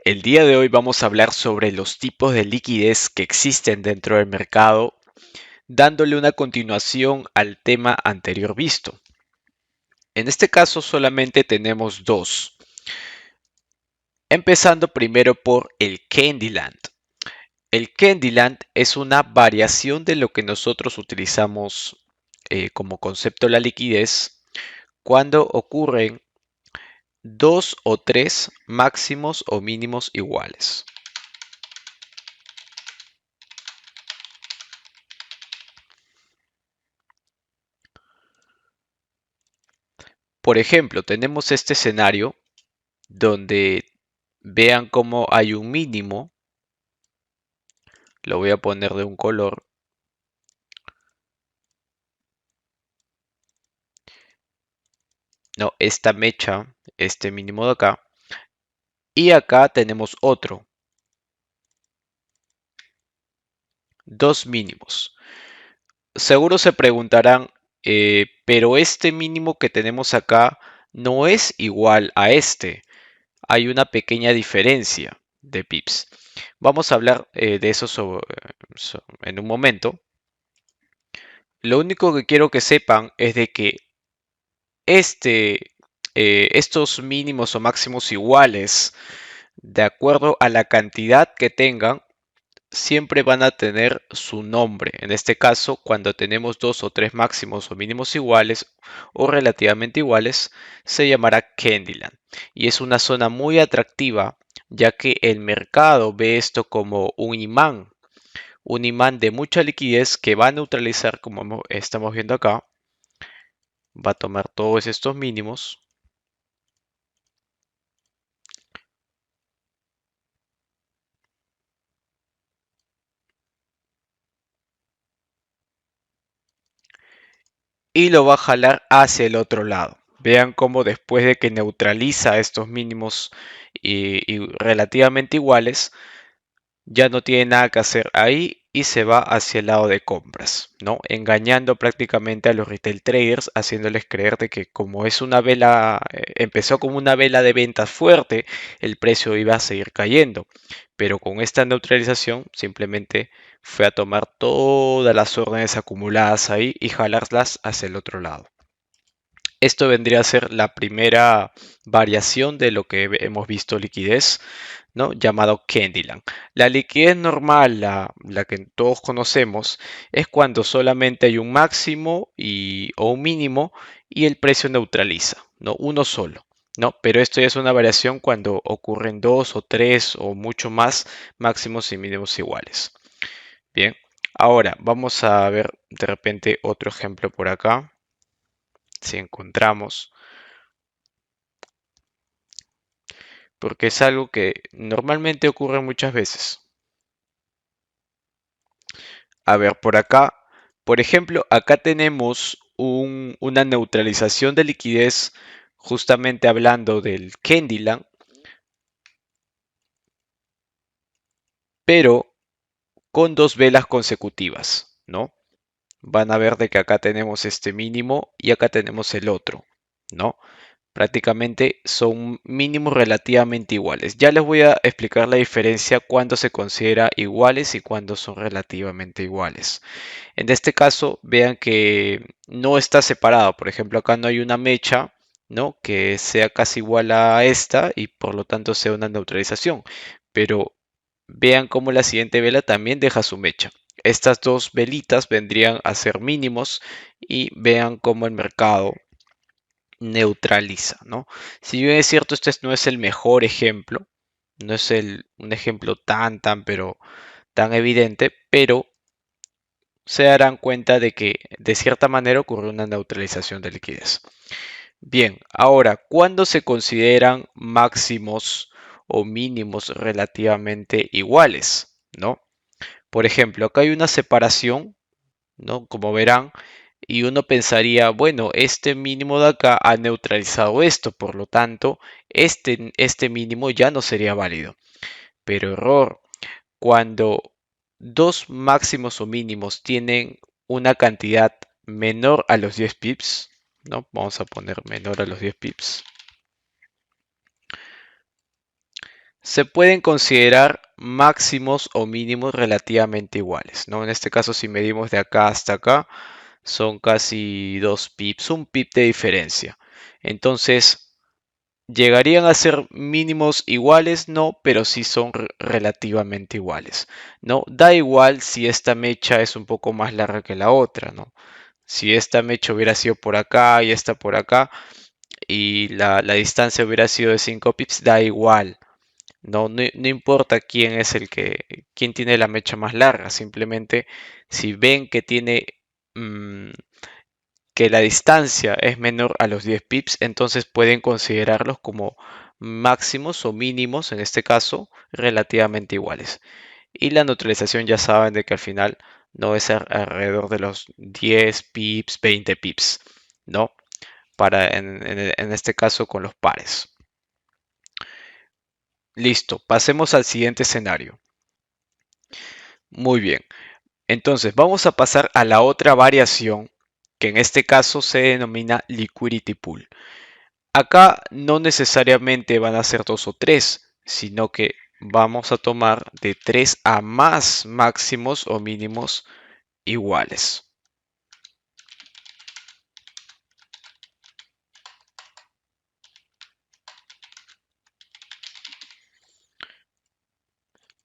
El día de hoy vamos a hablar sobre los tipos de liquidez que existen dentro del mercado, dándole una continuación al tema anterior visto. En este caso solamente tenemos dos, empezando primero por el Candyland. El Candyland es una variación de lo que nosotros utilizamos como concepto de la liquidez cuando ocurren dos o tres máximos o mínimos iguales. Por ejemplo, tenemos este escenario donde vean cómo hay un mínimo. Lo voy a poner de un color. No, esta mecha, este mínimo de acá. Y acá tenemos otro. Dos mínimos. Seguro se preguntarán, pero este mínimo que tenemos acá no es igual a este. Hay una pequeña diferencia de pips. Vamos a hablar de eso en un momento. Lo único que quiero que sepan es de que estos mínimos o máximos iguales, de acuerdo a la cantidad que tengan, siempre van a tener su nombre. En este caso, cuando tenemos dos o tres máximos o mínimos iguales o relativamente iguales, se llamará Candyland. Y es una zona muy atractiva, ya que el mercado ve esto como un imán de mucha liquidez que va a neutralizar, como estamos viendo acá, va a tomar todos estos mínimos y lo va a jalar hacia el otro lado. Vean cómo después de que neutraliza estos mínimos y relativamente iguales, ya no tiene nada que hacer ahí y se va hacia el lado de compras, ¿no? Engañando prácticamente a los retail traders, haciéndoles creer de que como es una vela, empezó como una vela de ventas fuerte, el precio iba a seguir cayendo. Pero con esta neutralización simplemente fue a tomar todas las órdenes acumuladas ahí y jalarlas hacia el otro lado. Esto vendría a ser la primera variación de lo que hemos visto liquidez, ¿no? Llamado Candyland. La liquidez normal, la que todos conocemos, es cuando solamente hay un máximo o un mínimo y el precio neutraliza, ¿no? Uno solo. ¿No? Pero esto ya es una variación cuando ocurren dos o tres o mucho más máximos y mínimos iguales. Bien, ahora vamos a ver de repente otro ejemplo por acá. Si encontramos, porque es algo que normalmente ocurre muchas veces. A ver, por acá, por ejemplo, acá tenemos una neutralización de liquidez, justamente hablando del Candyland, pero con dos velas consecutivas, ¿no? Van a ver de que acá tenemos este mínimo y acá tenemos el otro, ¿no? Prácticamente son mínimos relativamente iguales. Ya les voy a explicar la diferencia cuando se considera iguales y cuando son relativamente iguales. En este caso, vean que no está separado. Por ejemplo, acá no hay una mecha, ¿no? Que sea casi igual a esta y por lo tanto sea una neutralización. Pero vean cómo la siguiente vela también deja su mecha. Estas dos velitas vendrían a ser mínimos y vean cómo el mercado neutraliza, ¿no? Si bien es cierto, este no es el mejor ejemplo, no es un ejemplo pero tan evidente, pero se darán cuenta de que de cierta manera ocurre una neutralización de liquidez. Bien, ahora, ¿cuándo se consideran máximos o mínimos relativamente iguales? ¿No? Por ejemplo, acá hay una separación, ¿no? Como verán, y uno pensaría, bueno, este mínimo de acá ha neutralizado esto, por lo tanto, este mínimo ya no sería válido. Pero error, cuando dos máximos o mínimos tienen una cantidad menor a los 10 pips, ¿no? Vamos a poner menor a los 10 pips. se pueden considerar máximos o mínimos relativamente iguales, ¿no? En este caso, si medimos de acá hasta acá, son casi 2 pips, un pip de diferencia. Entonces, ¿llegarían a ser mínimos iguales? No, pero sí son relativamente iguales, ¿no? Da igual si esta mecha es un poco más larga que la otra, ¿no? Si esta mecha hubiera sido por acá y esta por acá y la distancia hubiera sido de 5 pips, da igual. No importa quién es quién tiene la mecha más larga, simplemente si ven que tiene mm, que la distancia es menor a los 10 pips, entonces pueden considerarlos como máximos o mínimos, en este caso, relativamente iguales. Y la neutralización ya saben de que al final no es alrededor de los 10 pips, 20 pips, ¿no? En este caso con los pares. Listo, pasemos al siguiente escenario. Muy bien, entonces vamos a pasar a la otra variación que en este caso se denomina liquidity pool. Acá no necesariamente van a ser 2 o 3, sino que vamos a tomar de 3 a más máximos o mínimos iguales.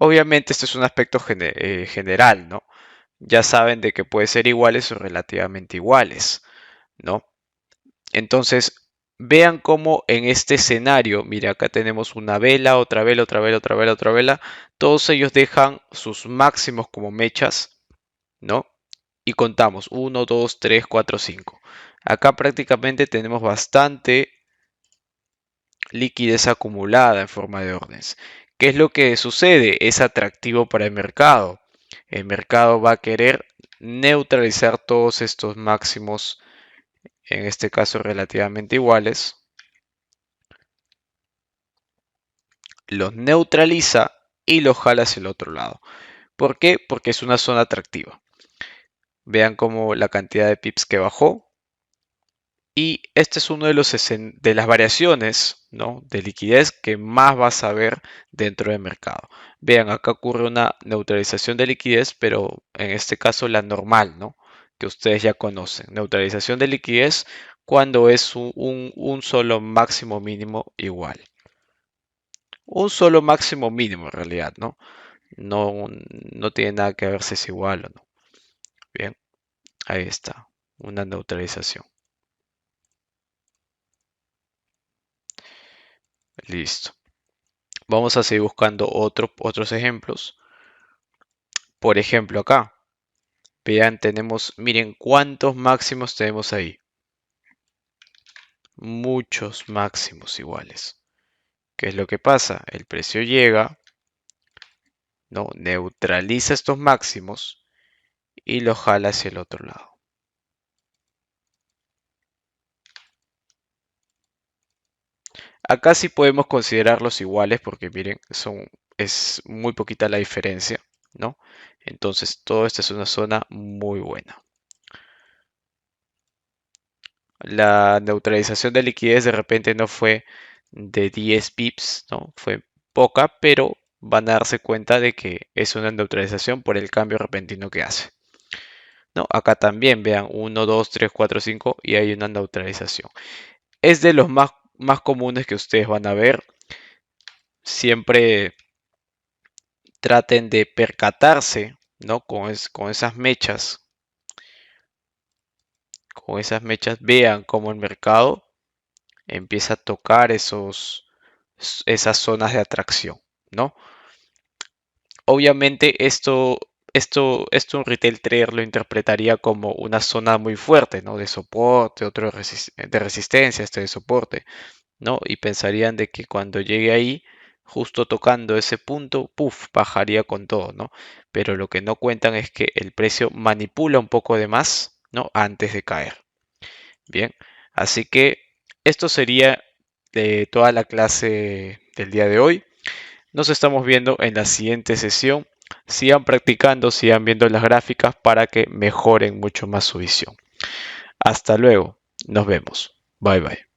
Obviamente este es un aspecto general, ¿no? Ya saben de que puede ser iguales o relativamente iguales, ¿no? Entonces, vean cómo en este escenario, mire, acá tenemos una vela, otra vela, otra vela, otra vela, otra vela. Todos ellos dejan sus máximos como mechas, ¿no? Y contamos 1, 2, 3, 4, 5. Acá prácticamente tenemos bastante liquidez acumulada en forma de órdenes. ¿Qué es lo que sucede? Es atractivo para el mercado. El mercado va a querer neutralizar todos estos máximos, en este caso relativamente iguales. Los neutraliza y los jala hacia el otro lado. ¿Por qué? Porque es una zona atractiva. Vean cómo la cantidad de pips que bajó. Y este es uno de de las variaciones, ¿no?, de liquidez que más vas a ver dentro del mercado. Vean, acá ocurre una neutralización de liquidez, pero en este caso la normal, ¿no?, que ustedes ya conocen. Neutralización de liquidez cuando es un solo máximo mínimo igual. Un solo máximo mínimo en realidad, ¿no? No tiene nada que ver si es igual o no. Bien, ahí está, una neutralización. Listo. Vamos a seguir buscando otros ejemplos. Por ejemplo, acá, vean, miren cuántos máximos tenemos ahí. Muchos máximos iguales. ¿Qué es lo que pasa? El precio llega, ¿no?, neutraliza estos máximos y los jala hacia el otro lado. Acá sí podemos considerarlos iguales porque miren, es muy poquita la diferencia, ¿no? Entonces, todo esto es una zona muy buena. La neutralización de liquidez de repente no fue de 10 pips, ¿no? Fue poca, pero van a darse cuenta de que es una neutralización por el cambio repentino que hace. ¿No? Acá también vean 1, 2, 3, 4, 5 y hay una neutralización. Es de los más comunes que ustedes van a ver. Siempre traten de percatarse, ¿no?, con esas mechas. Con esas mechas vean cómo el mercado empieza a tocar esas zonas de atracción, ¿no? Obviamente esto un retail trader lo interpretaría como una zona muy fuerte, ¿no?, de soporte, otro de resistencia, este de soporte, ¿no? Y pensarían de que cuando llegue ahí, justo tocando ese punto, puff, bajaría con todo, ¿no? Pero lo que no cuentan es que el precio manipula un poco de más, ¿no?, antes de caer. Bien, así que esto sería de toda la clase del día de hoy. Nos estamos viendo en la siguiente sesión. Sigan practicando, sigan viendo las gráficas para que mejoren mucho más su visión. Hasta luego. Nos vemos. Bye bye.